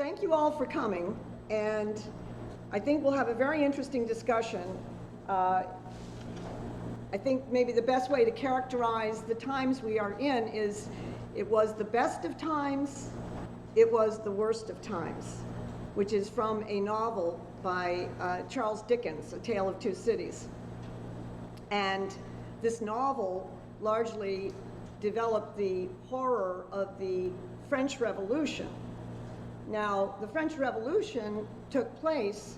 thank you all for coming, and I think we'll have a very interesting discussion. I think maybe the best way to characterize the times we are in is it was the best of times, it was the worst of times, which is from a novel by Charles Dickens, A Tale of Two Cities. And this novel largely developed the horror of the French Revolution. Now, the French Revolution took place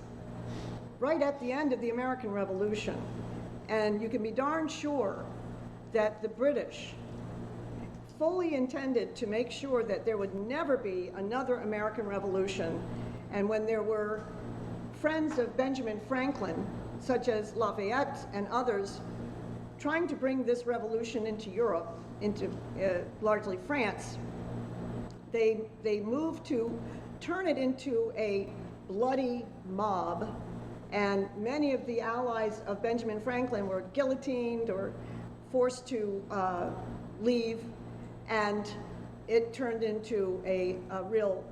right at the end of the American Revolution. And you can be darn sure that the British fully intended to make sure that there would never be another American Revolution. And when there were friends of Benjamin Franklin, such as Lafayette and others, trying to bring this revolution into Europe, into largely France, they moved to turn it into a bloody mob, and many of the allies of Benjamin Franklin were guillotined or forced to leave, and it turned into a real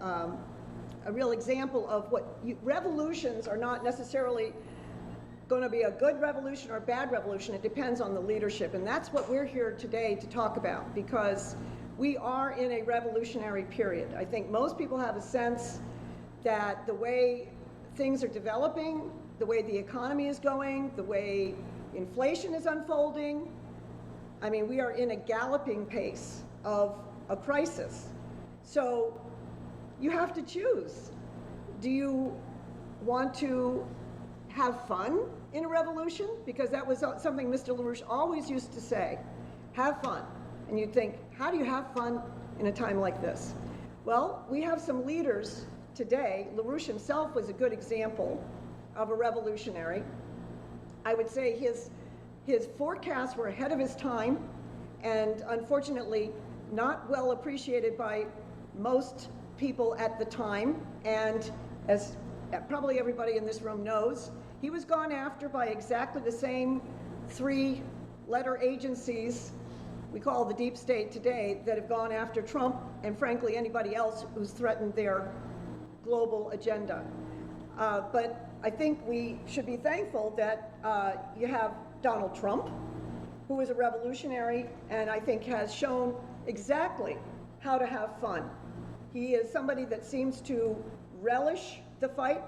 example of what revolutions are not necessarily going to be a good revolution or a bad revolution. It depends on the leadership, and that's what we're here today to talk about, because we are in a revolutionary period. I think most people have a sense that the way things are developing, the way the economy is going, the way inflation is unfolding, I mean, we are in a galloping pace of a crisis. So you have to choose. Do you want to have fun in a revolution? Because that was something Mr. LaRouche always used to say, have fun. And you'd think, how do you have fun in a time like this? Well, we have some leaders today. LaRouche himself was a good example of a revolutionary. I would say his forecasts were ahead of his time, and unfortunately not well appreciated by most people at the time. And as probably everybody in this room knows, he was gone after by exactly the same three-letter agencies we call the deep state today that have gone after Trump and frankly anybody else who's threatened their global agenda. But I think we should be thankful that you have Donald Trump, who is a revolutionary and I think has shown exactly how to have fun. He is somebody that seems to relish the fight.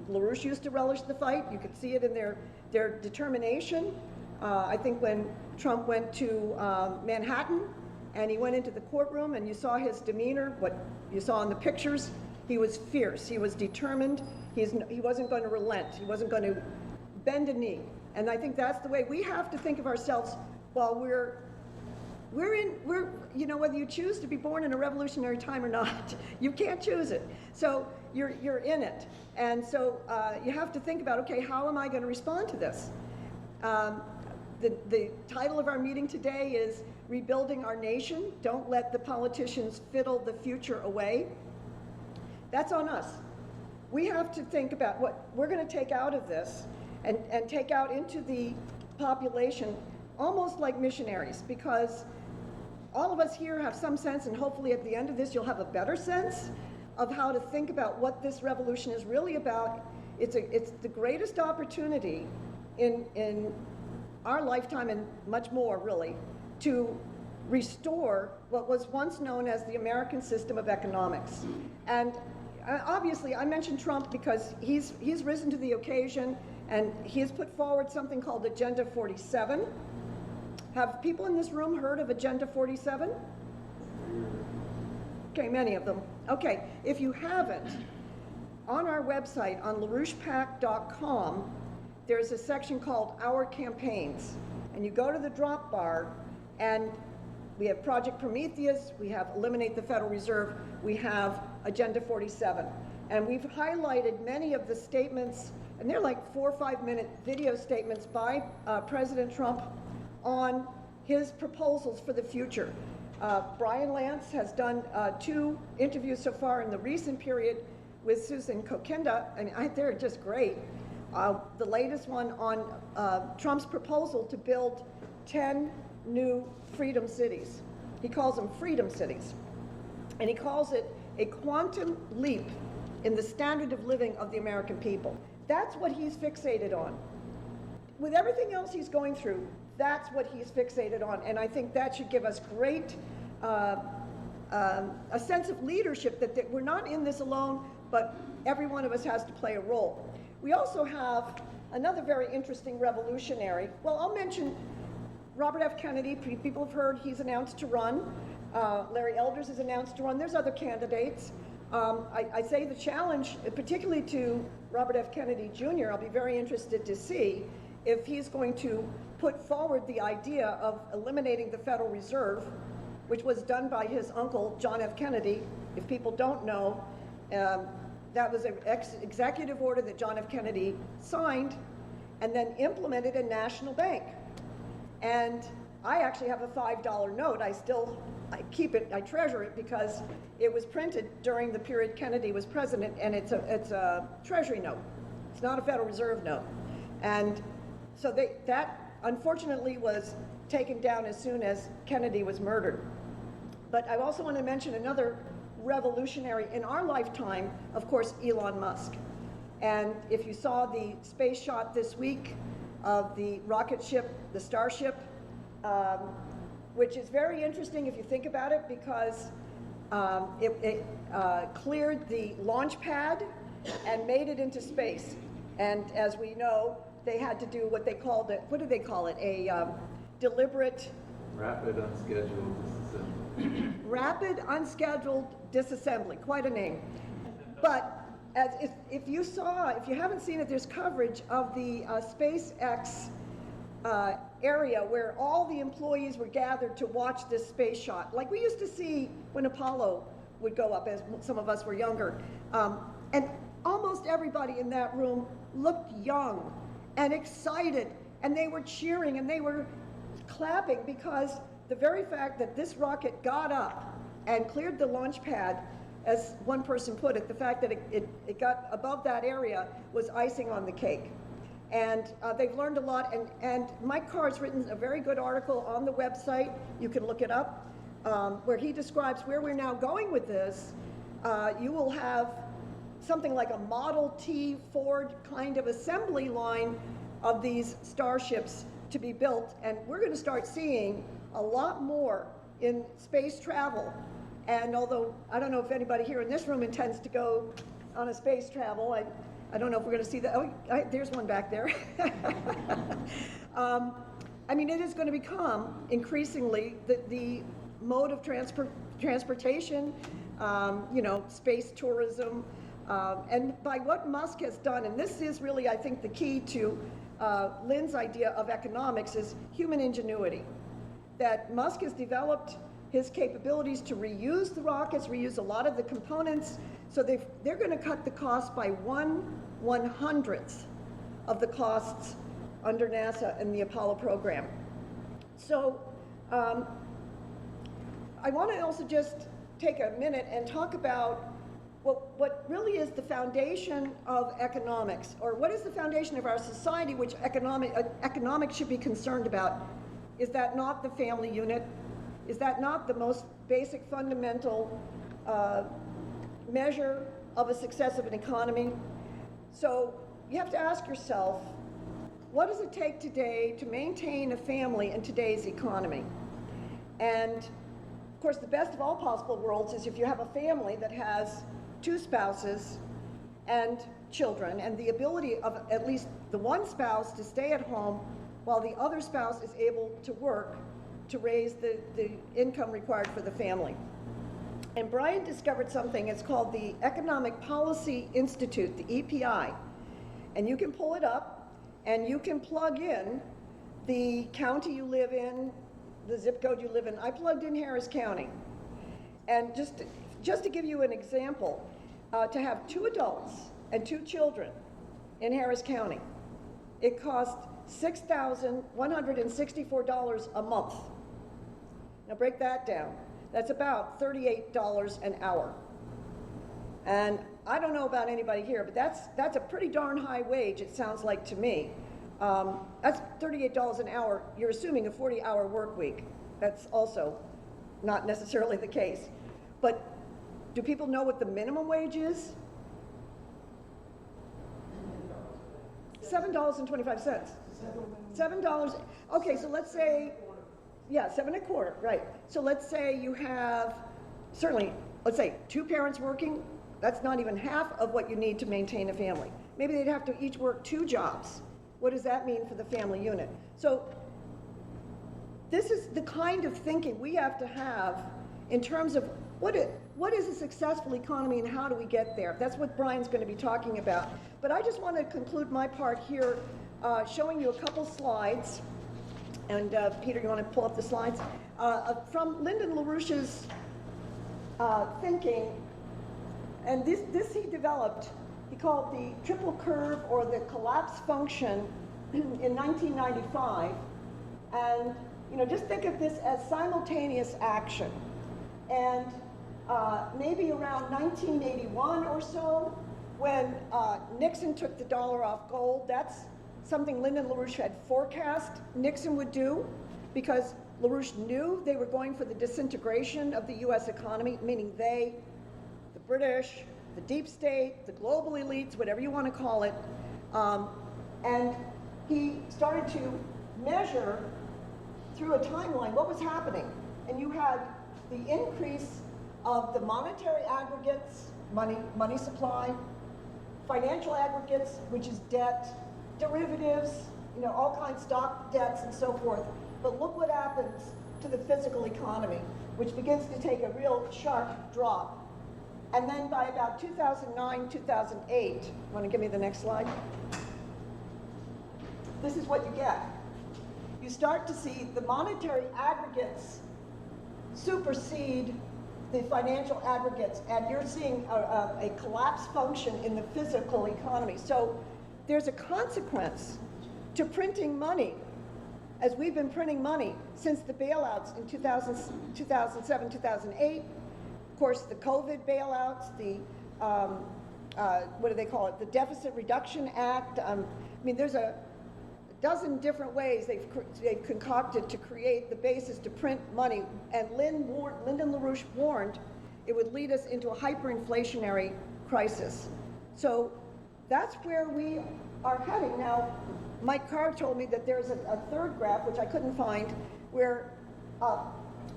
LaRouche used to relish the fight. You could see it in their determination. I think when Trump went to Manhattan and he went into the courtroom and you saw his demeanor, what you saw in the pictures, he was fierce, he was determined, he wasn't going to relent, he wasn't going to bend a knee. And I think that's the way we have to think of ourselves while we're you know, whether you choose to be born in a revolutionary time or not, you can't choose it. So you're in it. And so you have to think about, okay, how am I going to respond to this? The title of our meeting today is Rebuilding Our Nation. Don't let the politicians fiddle the future away. That's on us. We have to think about what we're going to take out of this and take out into the population almost like missionaries, because all of us here have some sense, and hopefully at the end of this you'll have a better sense of how to think about what this revolution is really about. It's the greatest opportunity in our lifetime, and much more really, to restore what was once known as the American system of economics. And obviously I mentioned Trump because he's risen to the occasion and he has put forward something called Agenda 47. Have people in this room heard of Agenda 47? Okay, many of them. Okay, if you haven't, on our website, on LaRouchePAC.com, there's a section called Our Campaigns. And you go to the drop bar, and we have Project Prometheus, we have Eliminate the Federal Reserve, we have Agenda 47. And we've highlighted many of the statements, and they're like 4 or 5 minute video statements by President Trump on his proposals for the future. Brian Lantz has done 2 interviews so far in the recent period with Susan Kokinda, and they're just great. The latest one on Trump's proposal to build 10 new freedom cities. He calls them freedom cities. And he calls it a quantum leap in the standard of living of the American people. That's what he's fixated on. With everything else he's going through, that's what he's fixated on. And I think that should give us great, a sense of leadership that we're not in this alone, but every one of us has to play a role. We also have another very interesting revolutionary. Well, I'll mention Robert F. Kennedy. People have heard he's announced to run. Larry Elders is announced to run. There's other candidates. I say the challenge, particularly to Robert F. Kennedy Jr., I'll be very interested to see if he's going to put forward the idea of eliminating the Federal Reserve, which was done by his uncle, John F. Kennedy. If people don't know, that was an executive order that John F. Kennedy signed and then implemented a national bank. And I actually have a $5 note. I keep it, I treasure it because it was printed during the period Kennedy was president, and it's a treasury note. It's not a Federal Reserve note. And so that unfortunately was taken down as soon as Kennedy was murdered. But I also want to mention another revolutionary in our lifetime, of course, Elon Musk. And if you saw the space shot this week of the rocket ship, the Starship, which is very interesting if you think about it, because it cleared the launch pad and made it into space. And as we know, they had to do what they called it, what did they call it? A deliberate... Rapid unscheduled disassembly. Rapid unscheduled disassembly, quite a name. But if you haven't seen it, there's coverage of the SpaceX area where all the employees were gathered to watch this space shot, like we used to see when Apollo would go up, as some of us were younger. And almost everybody in that room looked young and excited, and they were cheering and they were clapping because the very fact that this rocket got up and cleared the launch pad, as one person put it, the fact that it got above that area was icing on the cake. And they've learned a lot, and Mike Carr's written a very good article on the website, you can look it up, where he describes where we're now going with this. You will have something like a Model T Ford kind of assembly line of these starships to be built, and we're going to start seeing a lot more in space travel. And although I don't know if anybody here in this room intends to go on a space travel, I don't know if we're going to see that. Oh, there's one back there. I mean, it is going to become increasingly the mode of transportation, space tourism, and by what Musk has done, and this is really, I think, the key to Lynn's idea of economics, is human ingenuity. That Musk has developed his capabilities to reuse the rockets, reuse a lot of the components, so they're going to cut the cost by 1/100th of the costs under NASA and the Apollo program. So I want to also just take a minute and talk about what really is the foundation of economics, or what is the foundation of our society, which economics should be concerned about. Is that not the family unit? Is that not the most basic fundamental measure of a success of an economy? So you have to ask yourself, what does it take today to maintain a family in today's economy? And of course, the best of all possible worlds is if you have a family that has 2 spouses and children, and the ability of at least the one spouse to stay at home while the other spouse is able to work to raise the income required for the family. And Brian discovered something, it's called the Economic Policy Institute, the EPI. And you can pull it up and you can plug in the county you live in, the zip code you live in. I plugged in Harris County. And just to give you an example, to have 2 adults and 2 children in Harris County, it costs $6,164 a month. Now break that down. That's about $38 an hour. And I don't know about anybody here, but that's a pretty darn high wage, it sounds like to me. That's $38 an hour. You're assuming a 40-hour work week. That's also not necessarily the case. But do people know what the minimum wage is? $7.25. $7. Okay, so let's say, yeah, 7.25, right. So let's say you have, certainly, let's say 2 parents working, that's not even half of what you need to maintain a family. Maybe they'd have to each work 2 jobs. What does that mean for the family unit? So this is the kind of thinking we have to have in terms of what is a successful economy and how do we get there? That's what Brian's going to be talking about. But I just want to conclude my part here showing you a couple slides. And Peter, you want to pull up the slides? From Lyndon LaRouche's thinking, and this he developed, he called the triple curve or the collapse function in 1995. And just think of this as simultaneous action. And maybe around 1981 or so, when Nixon took the dollar off gold, that's something Lyndon LaRouche had forecast Nixon would do, because LaRouche knew they were going for the disintegration of the US economy, meaning they, the British, the deep state, the global elites, whatever you want to call it. And he started to measure through a timeline what was happening. And you had the increase of the monetary aggregates, money supply, financial aggregates, which is debt, derivatives, all kinds of stock debts and so forth. But look what happens to the physical economy, which begins to take a real sharp drop. And then by about 2009, 2008, want to give me the next slide? This is what you get. You start to see the monetary aggregates supersede the financial aggregates, and you're seeing a collapse function in the physical economy. So there's a consequence to printing money, as we've been printing money since the bailouts in 2007, 2008. Of course, the COVID bailouts, the, what do they call it? The Deficit Reduction Act. There's a dozen different ways they've concocted to create the basis to print money. And Lyndon LaRouche warned it would lead us into a hyperinflationary crisis. So that's where we are heading. Now, Mike Carr told me that there's a third graph, which I couldn't find, where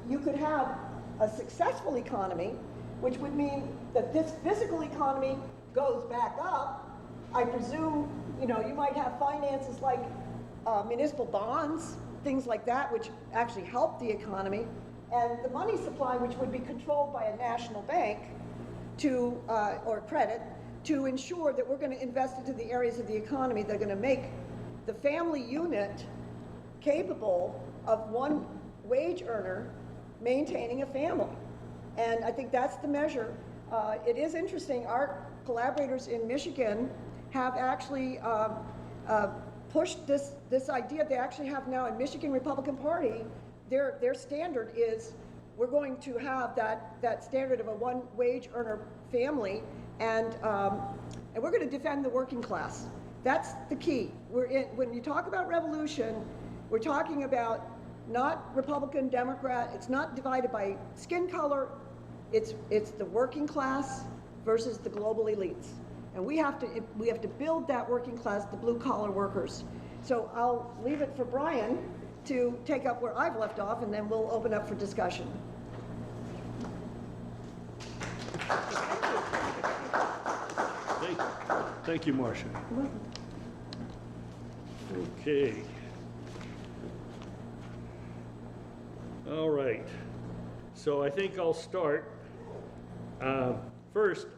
you could have a successful economy, which would mean that this physical economy goes back up. I presume, you might have finances like municipal bonds, things like that, which actually help the economy, and the money supply, which would be controlled by a national bank or credit, to ensure that we're going to invest into the areas of the economy that are going to make the family unit capable of one wage earner maintaining a family. And I think that's the measure. It is interesting, our collaborators in Michigan have actually pushed this idea. They actually have now in Michigan Republican Party, their standard is we're going to have that standard of a one wage earner family, and we're going to defend the working class. That's the key. When you talk about revolution, we're talking about not Republican, Democrat. It's not divided by skin color. It's the working class versus the global elites. And we have to build that working class, the blue collar workers. So I'll leave it for Brian to take up where I've left off, and then we'll open up for discussion. Thank you, Marsha. Okay. All right. So I think I'll start. First,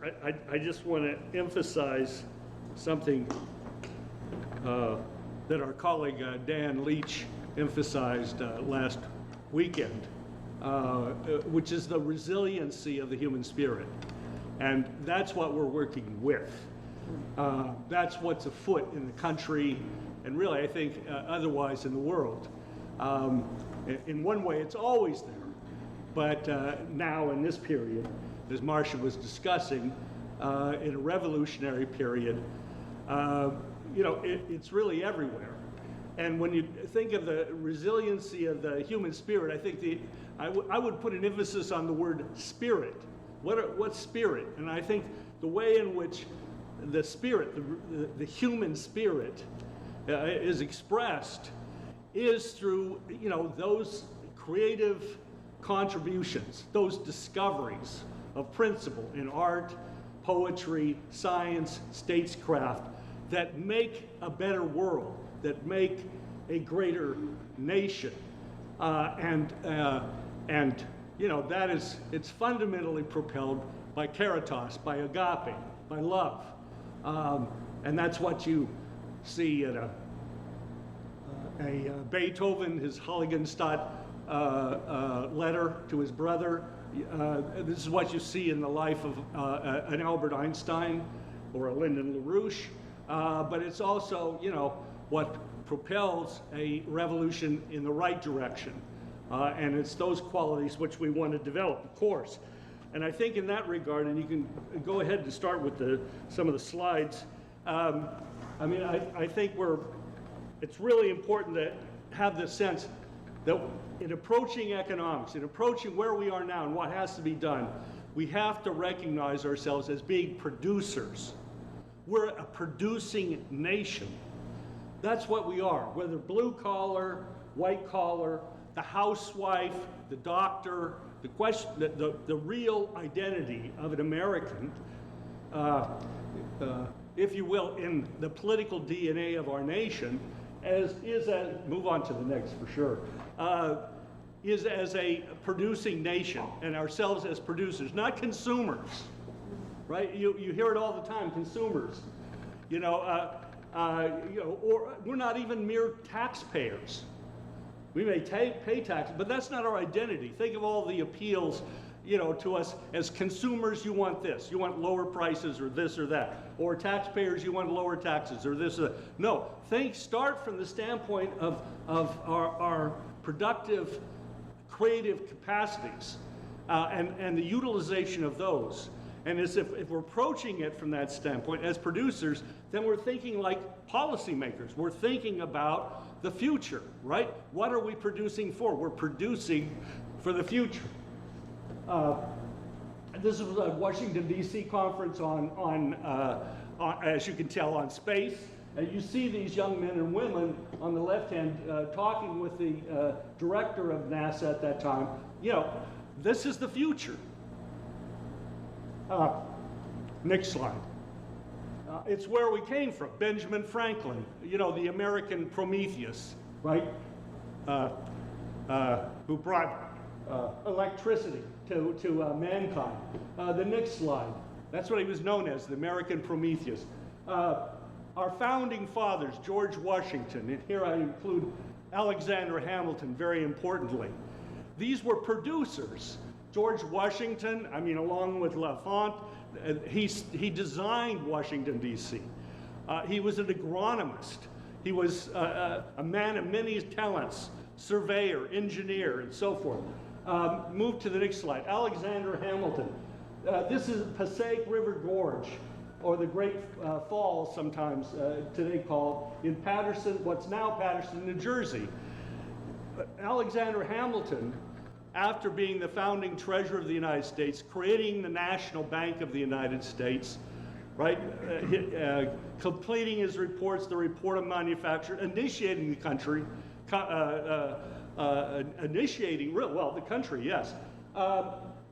I just want to emphasize something that our colleague Dan Leach emphasized last weekend, which is the resiliency of the human spirit. And that's what we're working with. That's what's afoot in the country, and really, I think, otherwise in the world. In one way, it's always there. But now, in this period, as Marsha was discussing, in a revolutionary period, it's really everywhere. And when you think of the resiliency of the human spirit, I think I would put an emphasis on the word spirit. What's spirit? And I think the way in which the spirit, the human spirit is expressed is through, those creative contributions, those discoveries of principle in art, poetry, science, statescraft that make a better world, that make a greater nation. It's fundamentally propelled by caritas, by agape, by love. And that's what you see in a Beethoven, his Heiligenstadt letter to his brother. This is what you see in the life of an Albert Einstein or a Lyndon LaRouche. But it's also, what propels a revolution in the right direction. And it's those qualities which we want to develop, of course. And I think in that regard, and you can go ahead and start with some of the slides. I think it's really important to have the sense that in approaching economics, in approaching where we are now and what has to be done, we have to recognize ourselves as being producers. We're a producing nation. That's what we are, whether blue collar, white collar, the housewife, the doctor, the real identity of an American, if you will, in the political DNA of our nation, move on to the next for sure, is as a producing nation and ourselves as producers, not consumers, right? You hear it all the time, consumers, or we're not even mere taxpayers. We may pay taxes, but that's not our identity. Think of all the appeals, to us as consumers. You want this, you want lower prices or this or that, or taxpayers, you want lower taxes or this or that. No, start from the standpoint of our productive, creative capacities and the utilization of those. And as if we're approaching it from that standpoint as producers, then we're thinking like policymakers. We're thinking about the future, right? What are we producing for? We're producing for the future. This was a Washington, D.C. conference on, as you can tell, on space. And you see these young men and women on the left hand talking with the director of NASA at that time. This is the future. Next slide. It's where we came from. Benjamin Franklin, the American Prometheus, right? Who brought electricity to mankind. The next slide. That's what he was known as, the American Prometheus. Our founding fathers, George Washington, and here I include Alexander Hamilton, very importantly. These were producers. George Washington, along with Lafont, he designed Washington, D.C. He was an agronomist. He was a man of many talents, surveyor, engineer, and so forth. Move to the next slide. Alexander Hamilton. This is Passaic River Gorge, or the Great Falls, sometimes today called, in Paterson, what's now Paterson, New Jersey. Alexander Hamilton, after being the founding treasurer of the United States, creating the National Bank of the United States, right? Completing his reports, the report of manufacture, initiating the country, the country, yes.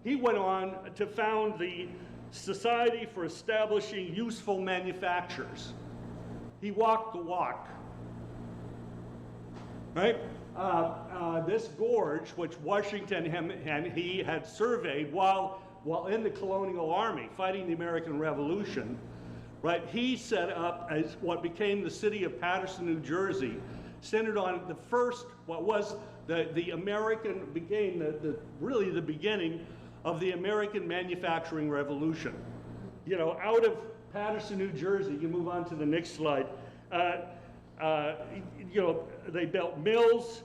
He went on to found the Society for Establishing Useful Manufactures. He walked the walk, right? This gorge, which Washington and he had surveyed while in the colonial army fighting the American Revolution, right? He set up as what became the city of Paterson, New Jersey, centered on the first, what was the American, became really the beginning of the American manufacturing revolution. Out of Paterson, New Jersey, you move on to the next slide. They built mills,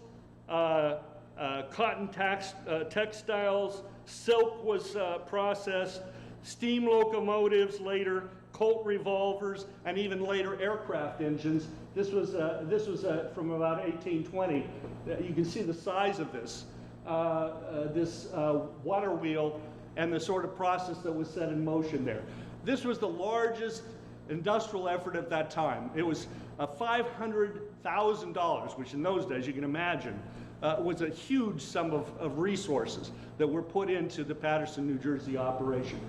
cotton textiles, silk was processed, steam locomotives later, Colt revolvers, and even later aircraft engines. This was from about 1820. You can see the size of this water wheel and the sort of process that was set in motion there. This was the largest industrial effort at that time. It was $500,000, which in those days, you can imagine, was a huge sum of resources that were put into the Paterson, New Jersey operation.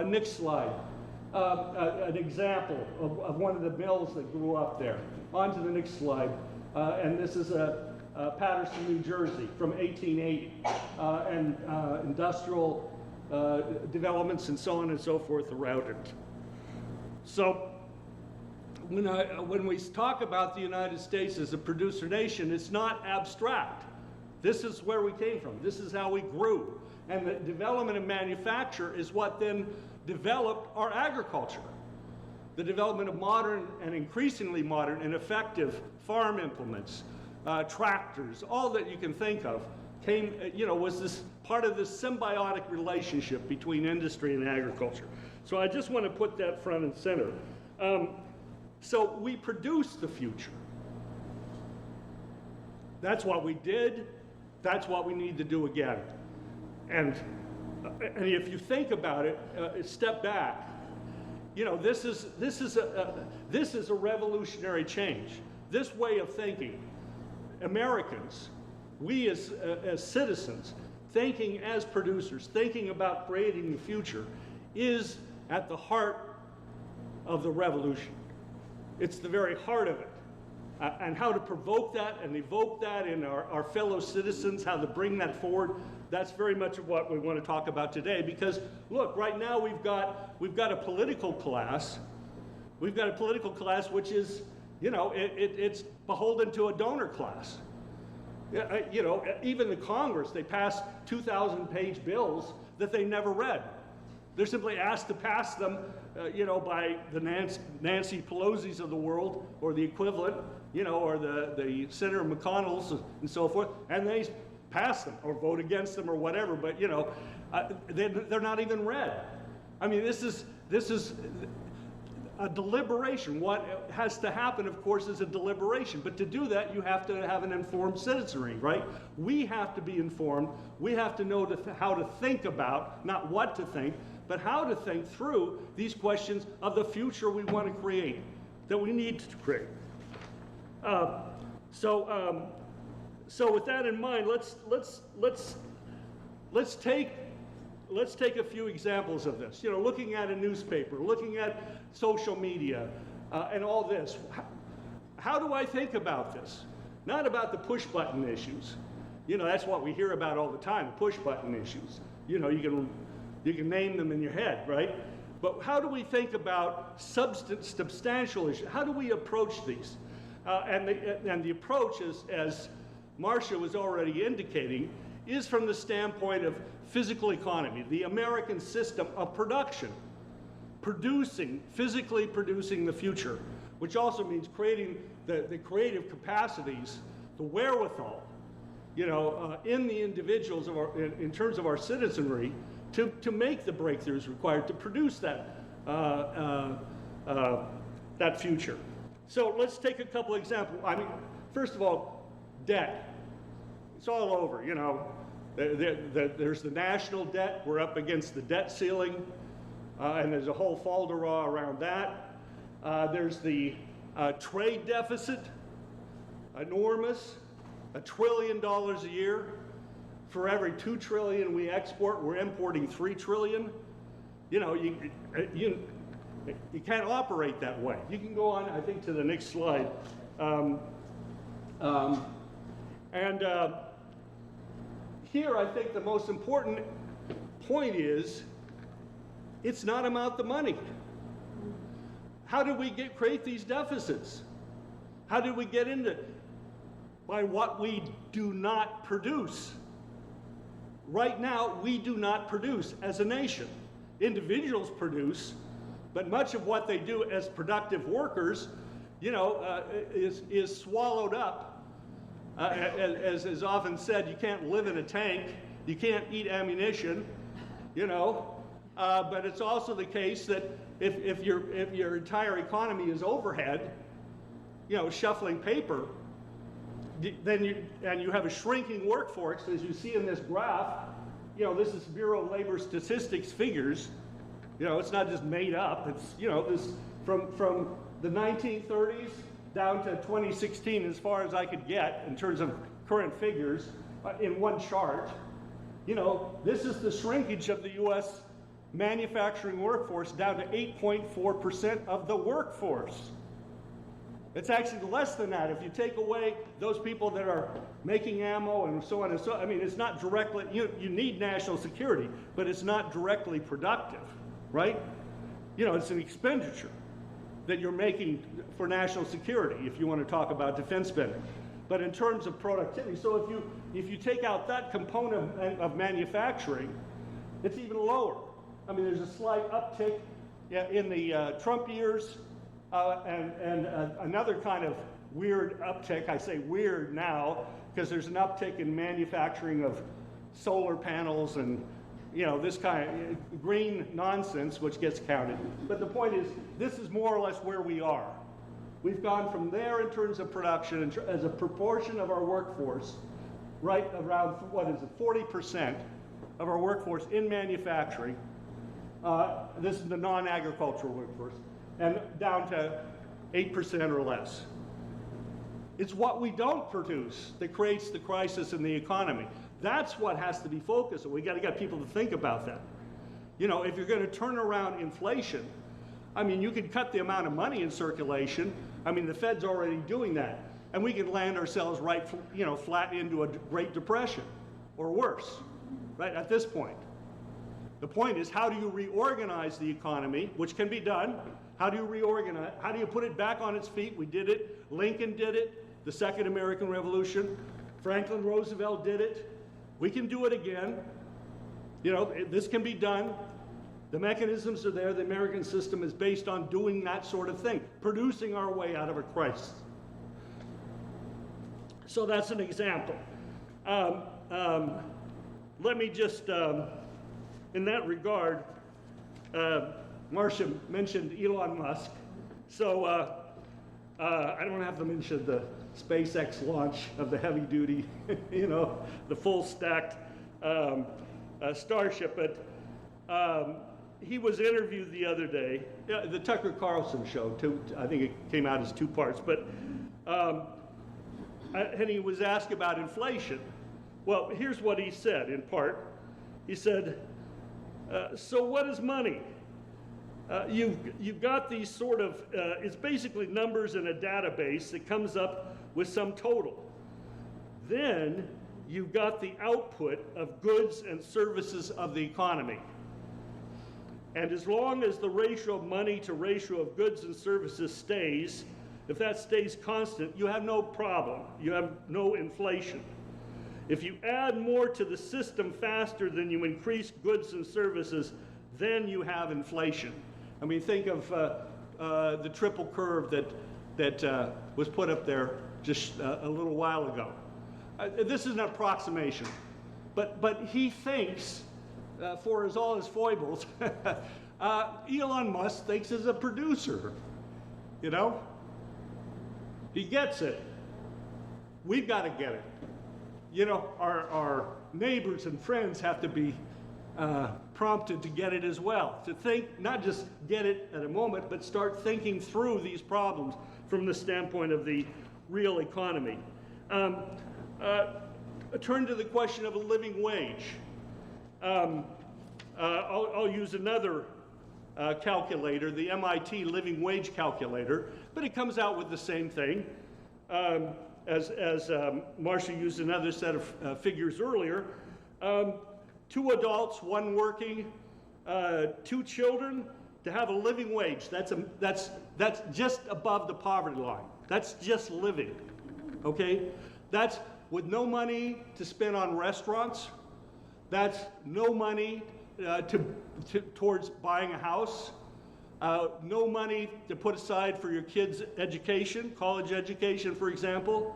Next slide. An example of one of the mills that grew up there. On to the next slide. And this is Paterson, New Jersey from 1880, and industrial developments and so on and so forth around it. So when we talk about the United States as a producer nation, it's not abstract. This is where we came from. This is how we grew. And the development of manufacture is what then developed our agriculture. The development of modern and increasingly modern and effective farm implements, tractors, all that you can think of came, was this part of this symbiotic relationship between industry and agriculture. So I just want to put that front and center. So we produce the future. That's what we did. That's what we need to do again. And if you think about it, step back. This is a revolutionary change. This way of thinking, Americans, we as citizens, thinking as producers, thinking about creating the future, is at the heart of the revolution. It's the very heart of it. And how to provoke that and evoke that in our fellow citizens, how to bring that forward, that's very much of what we want to talk about today. Because look, right now we've got a political class. We've got a political class which is, it's beholden to a donor class. Even the Congress, they pass 2,000-page bills that they never read. They're simply asked to pass them, by the Nancy Pelosi's of the world, or the equivalent, or the Senator McConnell's and so forth, and they pass them or vote against them or whatever. But they're not even read. I mean, this is a deliberation. What has to happen, of course, is a deliberation. But to do that, you have to have an informed citizenry, right? We have to be informed. We have to know how to think about, not what to think, but how to think through these questions of the future we want to create, that we need to create. So with that in mind, let's take a few examples of this. Looking at a newspaper, looking at social media, and all this. How do I think about this? Not about the push button issues. That's what we hear about all the time, the push button issues. You can name them in your head, right? But how do we think about substantial issues? How do we approach these? And the approach, as Marsha was already indicating, is from the standpoint of physical economy, the American system of production, physically producing the future, which also means creating the creative capacities, the wherewithal, in the individuals in terms of our citizenry, to make the breakthroughs required to produce that future. So let's take a couple examples. I mean, first of all, debt. It's all over, There's the national debt. We're up against the debt ceiling, and there's a whole falderah around that. There's the trade deficit, enormous, $1 trillion a year. For every $2 trillion we export, we're importing $3 trillion. You can't operate that way. You can go on, I think, to the next slide. Here, I think the most important point is, it's not about the money. How did we create these deficits? How did we get into it? By what we do not produce. Right now, we do not produce as a nation. Individuals produce, but much of what they do as productive workers, is swallowed up. As is often said, you can't live in a tank, you can't eat ammunition, but it's also the case that if your entire economy is overhead, shuffling paper, then you have a shrinking workforce, as you see in this graph. This is Bureau of Labor Statistics figures. It's not just made up. It's from the 1930s down to 2016, as far as I could get in terms of current figures in one chart. You know, this is the shrinkage of the U.S. manufacturing workforce down to 8.4% of the workforce. It's actually less than that. If you take away those people that are making ammo and so on and so on, I mean, it's not directly, you need national security, but it's not directly productive, right? You know, it's an expenditure that you're making for national security if you want to talk about defense spending. But in terms of productivity, so if you take out that component of manufacturing, it's even lower. I mean, there's a slight uptick in the Trump years, and another kind of weird uptick. I say weird now because there's an uptick in manufacturing of solar panels and, you know, this kind of green nonsense, which gets counted. But the point is, this is more or less where we are. We've gone from there in terms of production as a proportion of our workforce, right around, what is it, 40% of our workforce in manufacturing. This is the non-agricultural workforce, and down to 8% or less. It's what we don't produce that creates the crisis in the economy. That's what has to be focused on. We got to get people to think about that. You know, if you're going to turn around inflation, I mean, you can cut the amount of money in circulation. I mean, the Fed's already doing that. And we can land ourselves right, you know, flat into a Great Depression or worse, right, at this point. The point is, how do you reorganize the economy, which can be done? How do you reorganize? How do you put it back on its feet? We did it. Lincoln did it. The Second American Revolution. Franklin Roosevelt did it. We can do it again. You know, this can be done. The mechanisms are there. The American system is based on doing that sort of thing, producing our way out of a crisis. So that's an example. Let me just, in that regard, Marsha mentioned Elon Musk. So I don't have to mention the SpaceX launch of the heavy duty, you know, the full stacked Starship, but he was interviewed the other day, the Tucker Carlson show, I think it came out as 2 parts, but, and he was asked about inflation. Well, here's what he said in part. He said, so what is money? You've got these sort of, it's basically numbers in a database that comes up with some total. Then you've got the output of goods and services of the economy. And as long as the ratio of money to ratio of goods and services stays, if that stays constant, you have no problem. You have no inflation. If you add more to the system faster than you increase goods and services, then you have inflation. I mean, think of the triple curve that was put up there just a little while ago. This is an approximation, but he thinks, for all his foibles, Elon Musk thinks as a producer, you know? He gets it. We've got to get it. You know, our neighbors and friends have to be prompted to get it as well, to think, not just get it at a moment, but start thinking through these problems from the standpoint of the real economy. Turn to the question of a living wage. I'll use another calculator, the MIT living wage calculator, but it comes out with the same thing. As Marsha used another set of figures earlier. 2 adults, 1 working, 2 children, to have a living wage. That's just above the poverty line. That's just living, okay? That's with no money to spend on restaurants. That's no money towards buying a house. No money to put aside for your kids' education, college education, for example.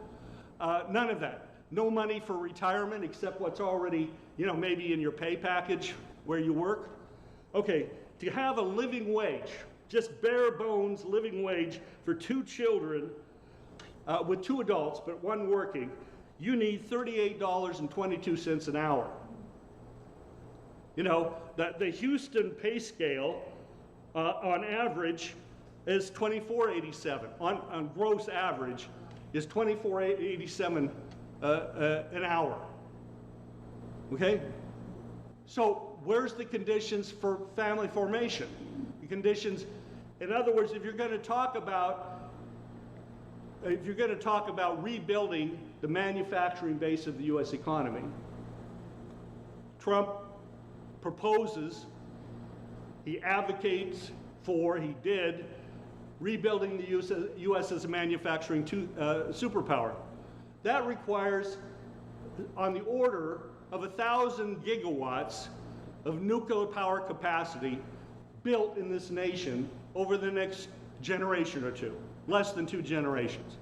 None of that. No money for retirement except what's already, you know, maybe in your pay package where you work. Okay, to have a living wage, just bare bones living wage for 2 children with 2 adults, but 1 working, you need $38.22 an hour. You know, the Houston pay scale on average is $24.87 on gross average is $24.87 an hour. Okay? So where's the conditions for family formation? The conditions, in other words, if you're going to talk about rebuilding the manufacturing base of the U.S. economy, Trump proposes, he advocates for, he did, rebuilding the U.S. as a manufacturing superpower. That requires on the order of 1,000 gigawatts of nuclear power capacity built in this nation over the next generation or two, less than 2 generations.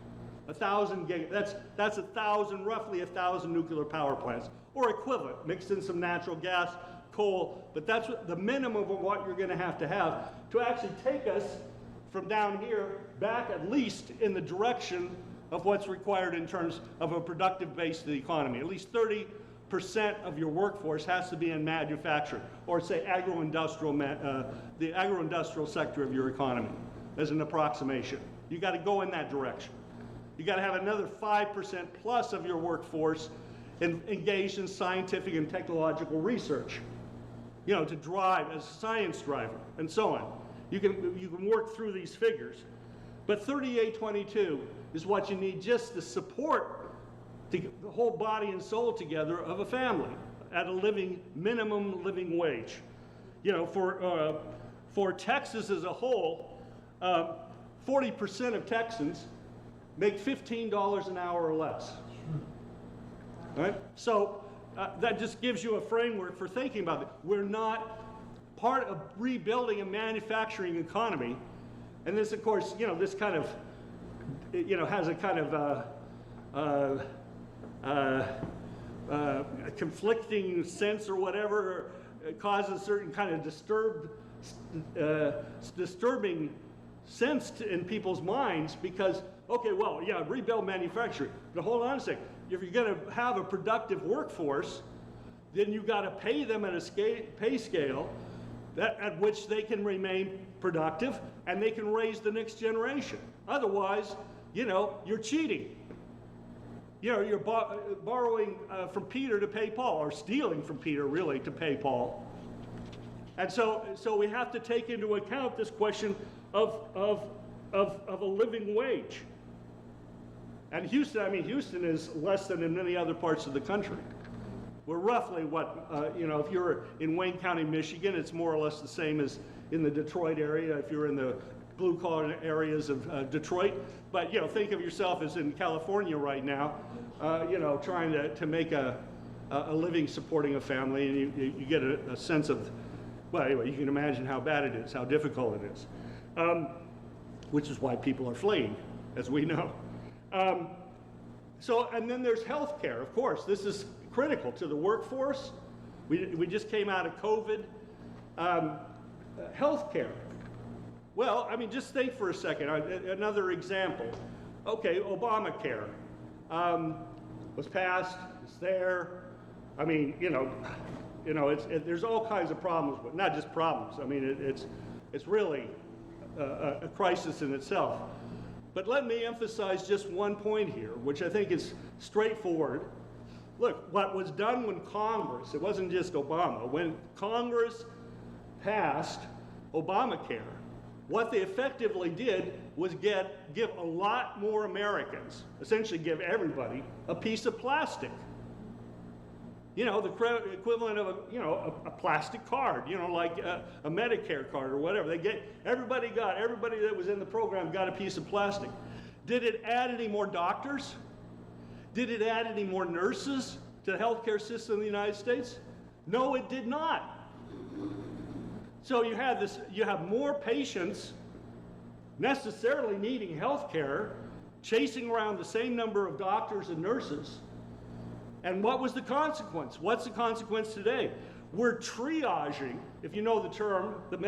1,000 that's 1,000, roughly 1,000 nuclear power plants, or equivalent, mixed in some natural gas, coal, but that's the minimum of what you're going to have to actually take us from down here back at least in the direction of what's required in terms of a productive base of the economy. At least 30% of your workforce has to be in manufacturing, or say the agro-industrial sector of your economy as an approximation. You got to go in that direction. You got to have another 5% plus of your workforce engaged in scientific and technological research, to drive as a science driver and so on. You can work through these figures, but 3822 is what you need just to support the whole body and soul together of a family at a minimum living wage. For Texas as a whole, 40% of Texans make $15 an hour or less. Right? So that just gives you a framework for thinking about it. We're not part of rebuilding a manufacturing economy, and this, of course, this kind of, has a kind of a conflicting sense or whatever. It causes certain kind of disturbing sense in people's minds because, okay, well, yeah, rebuild manufacturing. But hold on a second. If you're going to have a productive workforce, then you've got to pay them at a pay scale at which they can remain productive and they can raise the next generation. Otherwise, you're cheating. You're borrowing from Peter to pay Paul, or stealing from Peter, really, to pay Paul. And so we have to take into account this question of a living wage. And Houston is less than in many other parts of the country. We're roughly if you're in Wayne County, Michigan, it's more or less the same as in the Detroit area, if you're in the blue-collar areas of Detroit. But, think of yourself as in California right now, trying to make a living supporting a family, and you get a sense of, well, anyway, you can imagine how bad it is, how difficult it is, which is why people are fleeing, as we know. And then there's health care, of course. This is critical to the workforce. We just came out of COVID. Health care. Well, just think for a second. Another example. Okay, Obamacare was passed. It's there. There's all kinds of problems, but not just problems. It's really a crisis in itself. But let me emphasize just one point here, which I think is straightforward. Look, what was done when Congress, it wasn't just Obama, when Congress passed Obamacare, what they effectively did was give a lot more Americans, essentially give everybody, a piece of plastic. The equivalent of a plastic card, like a Medicare card or whatever. Everybody that was in the program got a piece of plastic. Did it add any more doctors? Did it add any more nurses to the healthcare system in the United States? No, it did not. So you have more patients necessarily needing healthcare, chasing around the same number of doctors and nurses. And what was the consequence? What's the consequence today? We're triaging, if you know the term, the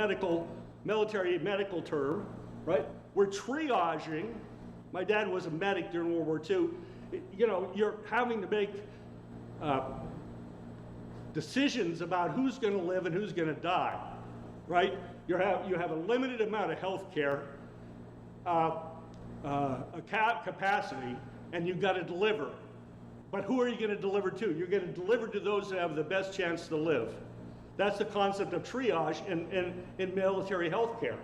military medical term, right? We're triaging. My dad was a medic during World War II. You're having to make decisions about who's going to live and who's going to die, right? You have a limited amount of health care, capacity, and you've got to deliver. But who are you going to deliver to? You're going to deliver to those that have the best chance to live. That's the concept of triage in military health care,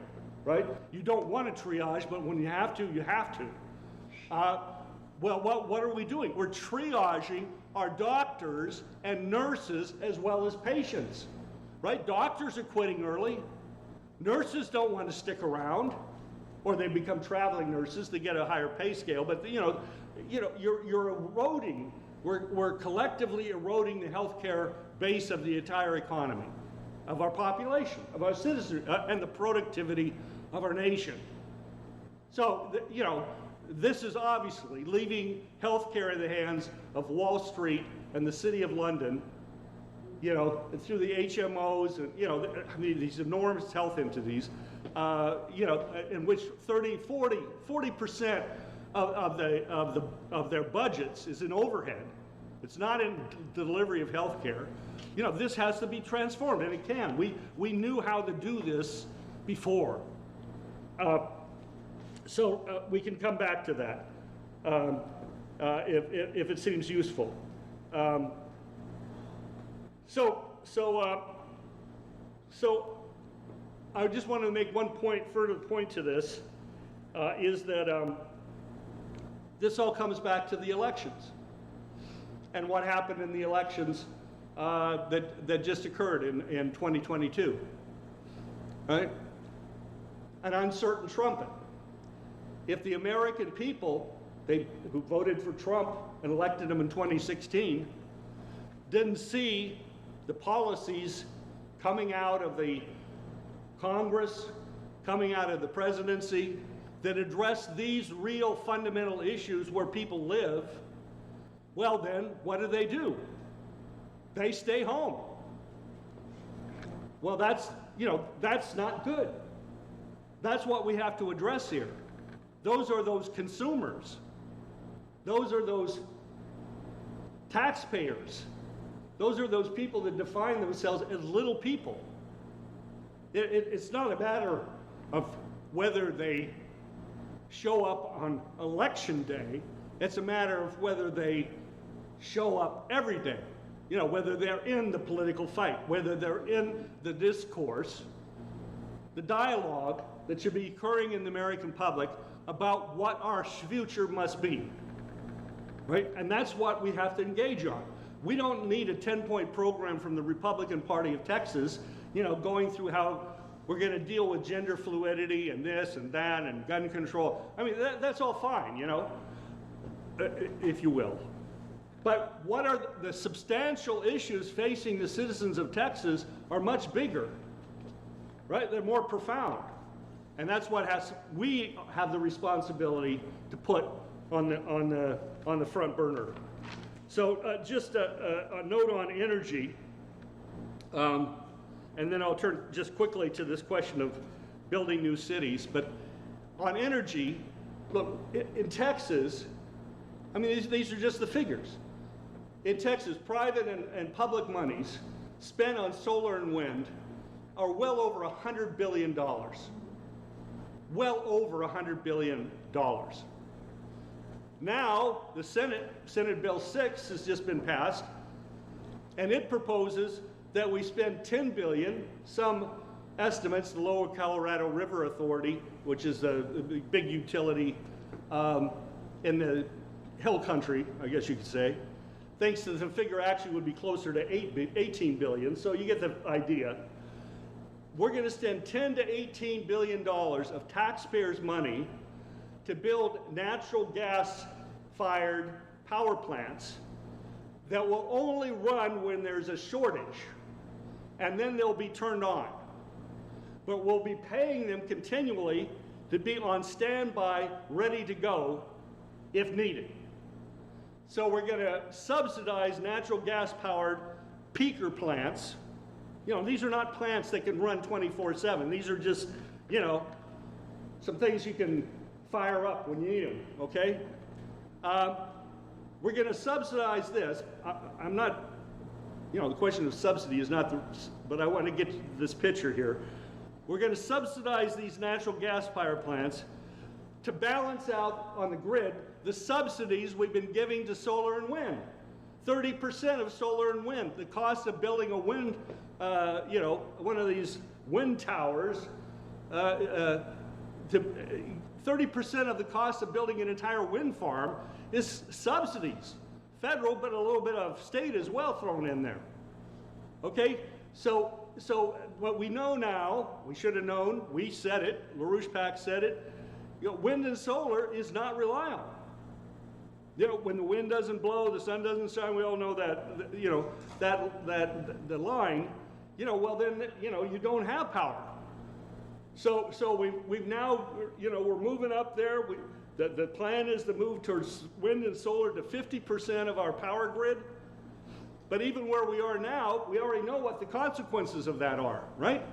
right? You don't want to triage, but when you have to, you have to. Well, what are we doing? We're triaging our doctors and nurses as well as patients, right? Doctors are quitting early. Nurses don't want to stick around, or they become traveling nurses. They get a higher pay scale, but you're eroding. We're collectively eroding the healthcare base of the entire economy, of our population, of our citizens, and the productivity of our nation. So, this is obviously leaving healthcare in the hands of Wall Street and the City of London, through the HMOs and, these enormous health entities, in which 40% of their budgets is in overhead. It's not in delivery of health care. This has to be transformed, and it can. We knew how to do this before. So we can come back to that if it seems useful. So I just want to make one further point to this, is that this all comes back to the elections and what happened in the elections that just occurred in 2022, right? An uncertain trumpet. If the American people, who voted for Trump and elected him in 2016, didn't see the policies coming out of the Congress, coming out of the presidency, that address these real fundamental issues where people live, well then, what do? They stay home. Well, that's not good. That's what we have to address here. Those are those consumers. Those are those taxpayers. Those are those people that define themselves as little people. It's not a matter of whether they show up on election day. It's a matter of whether they show up every day. Whether they're in the political fight, whether they're in the discourse, the dialogue that should be occurring in the American public about what our future must be, right? And that's what we have to engage on. We don't need a 10-point program from the Republican Party of Texas, going through how we're going to deal with gender fluidity and this and that and gun control. I mean, that's all fine, if you will. But what are the substantial issues facing the citizens of Texas are much bigger, right? They're more profound. And that's what we have the responsibility to put on the front burner. So just a note on energy, and then I'll turn just quickly to this question of building new cities. But on energy, look, in Texas, I mean, these are just the figures. In Texas, private and public monies spent on solar and wind are well over $100 billion. Well over $100 billion. Now, the Senate Bill 6 has just been passed, and it proposes that we spend $10 billion, some estimates, the Lower Colorado River Authority, which is a big utility in the hill country, I guess you could say, thinks that the figure actually would be closer to $18 billion, so you get the idea. We're going to spend $10 to $18 billion of taxpayers' money to build natural gas-fired power plants that will only run when there's a shortage, and then they'll be turned on. But we'll be paying them continually to be on standby, ready to go if needed. So we're going to subsidize natural gas-powered peaker plants. These are not plants that can run 24/7. These are just, some things you can fire up when you need them, okay? We're going to subsidize this. I'm not, the question of subsidy is not but I want to get this picture here. We're going to subsidize these natural gas power plants to balance out on the grid the subsidies we've been giving to solar and wind. 30% of solar and wind. The cost of building a wind, one of these wind towers, 30% of the cost of building an entire wind farm is subsidies. Federal, but a little bit of state as well thrown in there. Okay, so what we know now, we should have known, we said it, LaRouchePAC said it, wind and solar is not reliable. When the wind doesn't blow, the sun doesn't shine, we all know that, the line, well then, you don't have power. So we've now, we're moving up there. The plan is to move towards wind and solar to 50% of our power grid. But even where we are now, we already know what the consequences of that are, right?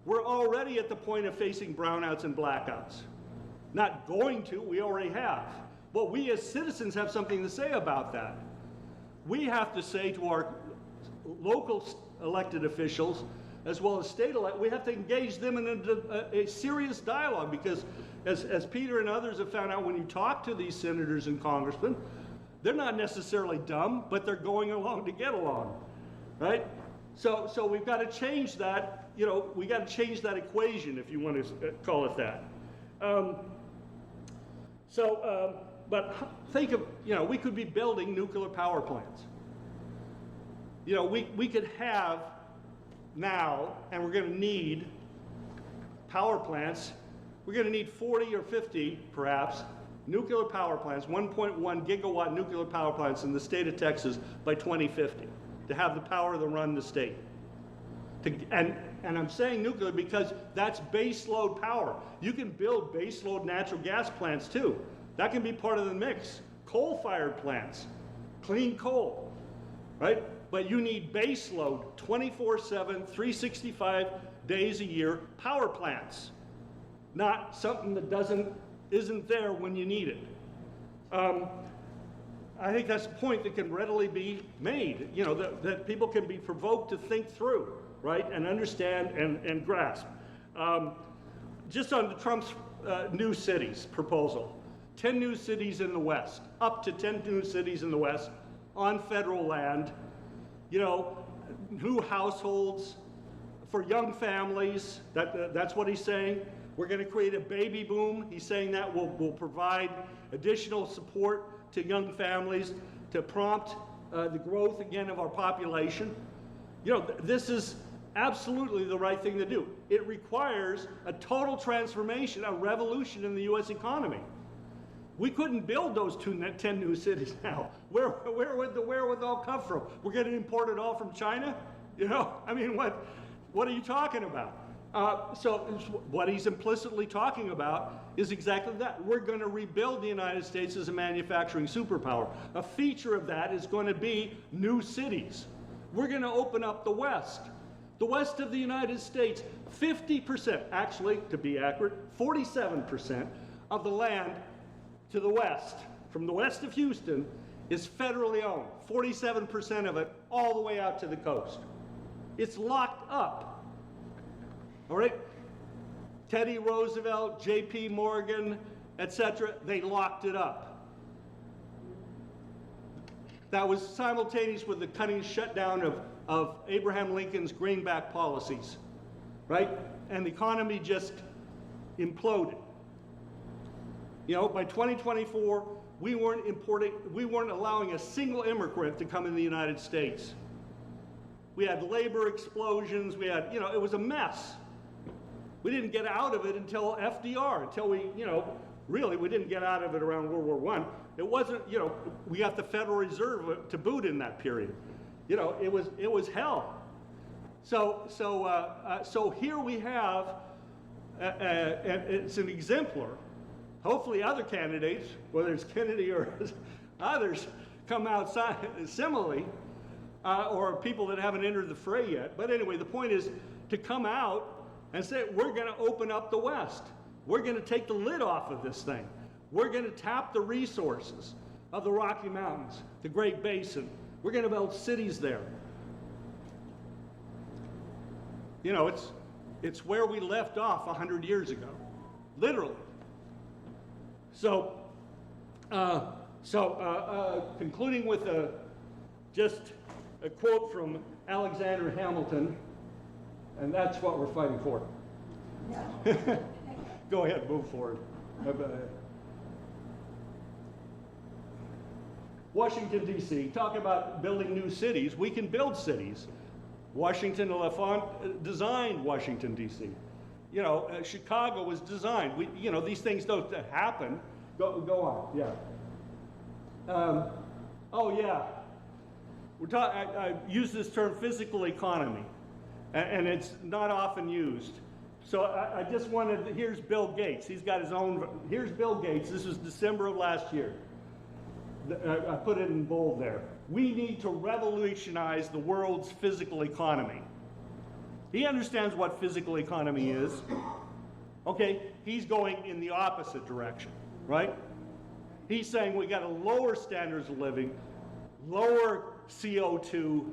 We're already at the point of facing brownouts and blackouts. Not going to, we already have. But we as citizens have something to say about that. We have to say to our local elected officials, as well as state elected, we have to engage them in a serious dialogue, because as Peter and others have found out, when you talk to these senators and congressmen, they're not necessarily dumb, but they're going along to get along, right? So we've got to change that, we got to change that equation, if you want to call it that. But think of, we could be building nuclear power plants. We could have now, and we're going to need power plants. We're going to need 40 or 50, perhaps, nuclear power plants, 1.1 gigawatt nuclear power plants in the state of Texas by 2050 to have the power to run the state. And I'm saying nuclear because that's base load power. You can build base load natural gas plants too. That can be part of the mix. Coal-fired plants, clean coal, right? But you need base load, 24/7, 365 days a year power plants, not something that isn't there when you need it. I think that's a point that can readily be made, that people can be provoked to think through, right, and understand and grasp. Just on Trump's new cities proposal, 10 new cities in the West, up to 10 new cities in the West on federal land, new households for young families, that's what he's saying. We're going to create a baby boom. He's saying that will provide additional support to young families to prompt the growth again of our population. This is absolutely the right thing to do. It requires a total transformation, a revolution in the U.S. economy. We couldn't build those 10 new cities now. Where would the wherewithal come from? We're going to import it all from China? What are you talking about? So what he's implicitly talking about is exactly that. We're going to rebuild the United States as a manufacturing superpower. A feature of that is going to be new cities. We're going to open up the West of the United States. 50%, actually, to be accurate, 47% of the land to the west, from the west of Houston, is federally owned. 47% of it all the way out to the coast. It's locked up. All right? Teddy Roosevelt, J.P. Morgan, etc., they locked it up. That was simultaneous with the cutting shutdown of Abraham Lincoln's greenback policies, right? And the economy just imploded. By 2024, we weren't allowing a single immigrant to come in the United States. We had labor explosions, it was a mess. We didn't get out of it until FDR, until we didn't get out of it around World War I. It wasn't, we got the Federal Reserve to boot in that period. It was hell. So here we have, and it's an exemplar. Hopefully other candidates, whether it's Kennedy or others, come out similarly, or people that haven't entered the fray yet. But anyway, the point is to come out and say, we're going to open up the West. We're going to take the lid off of this thing. We're going to tap the resources of the Rocky Mountains, the Great Basin. We're going to build cities there. It's where we left off 100 years ago, literally. Concluding with just a quote from Alexander Hamilton, and that's what we're fighting for. Go ahead, move forward. Washington, D.C., talk about building new cities. We can build cities. Washington and LaFont designed Washington, D.C. You know, Chicago was designed. These things don't happen. Go on, yeah. I use this term physical economy, and it's not often used. So I just wanted, here's Bill Gates. He's got his own, here's Bill Gates. This was December of last year. I put it in bold there. We need to revolutionize the world's physical economy. He understands what physical economy is. Okay, he's going in the opposite direction, right? He's saying we got to lower standards of living, lower CO2,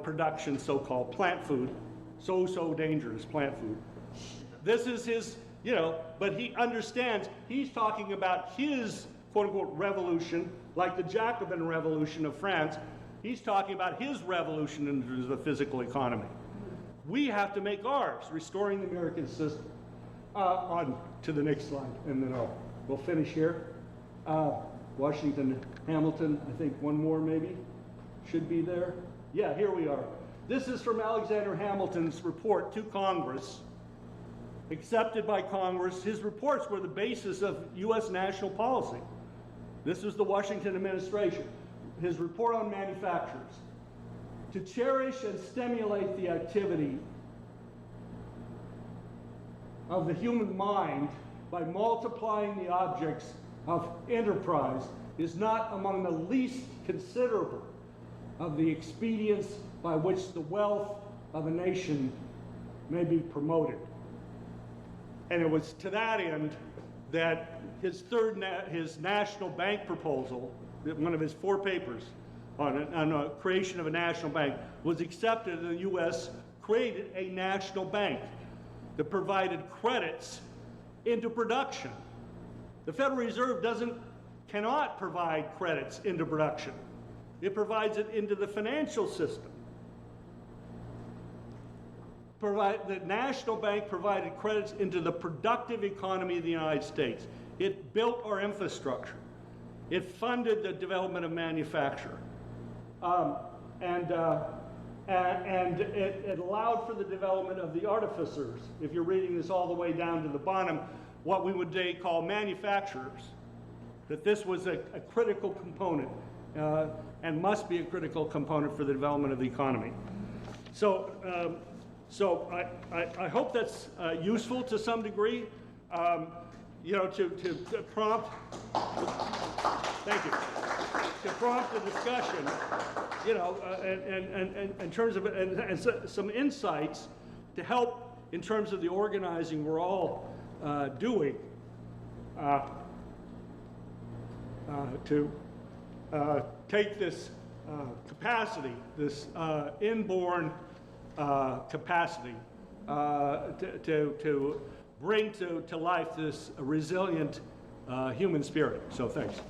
production, so-called plant food, so dangerous plant food. This is his, but he understands, he's talking about his quote-unquote revolution, like the Jacobin Revolution of France. He's talking about his revolution into the physical economy. We have to make ours, restoring the American system. On to the next slide, and then we'll finish here. Washington, Hamilton, I think one more maybe should be there. Yeah, here we are. This is from Alexander Hamilton's report to Congress, accepted by Congress. His reports were the basis of U.S. national policy. This was the Washington administration. His report on manufacturers. To cherish and stimulate the activity of the human mind by multiplying the objects of enterprise is not among the least considerable of the expedients by which the wealth of a nation may be promoted. And it was to that end that his his national bank proposal, one of his 4 papers on a creation of a national bank, was accepted, and the U.S. created a national bank that provided credits into production. The Federal Reserve cannot provide credits into production. It provides it into the financial system. The National Bank provided credits into the productive economy of the United States. It built our infrastructure. It funded the development of manufacture. And it allowed for the development of the artificers. If you're reading this all the way down to the bottom, what we would today call manufacturers, that this was a critical component and must be a critical component for the development of the economy. So I hope that's useful to some degree, to prompt, thank you, to prompt a discussion, in terms of, and some insights to help in terms of the organizing we're all doing to take this capacity, this inborn capacity to bring to life this resilient human spirit. So thanks.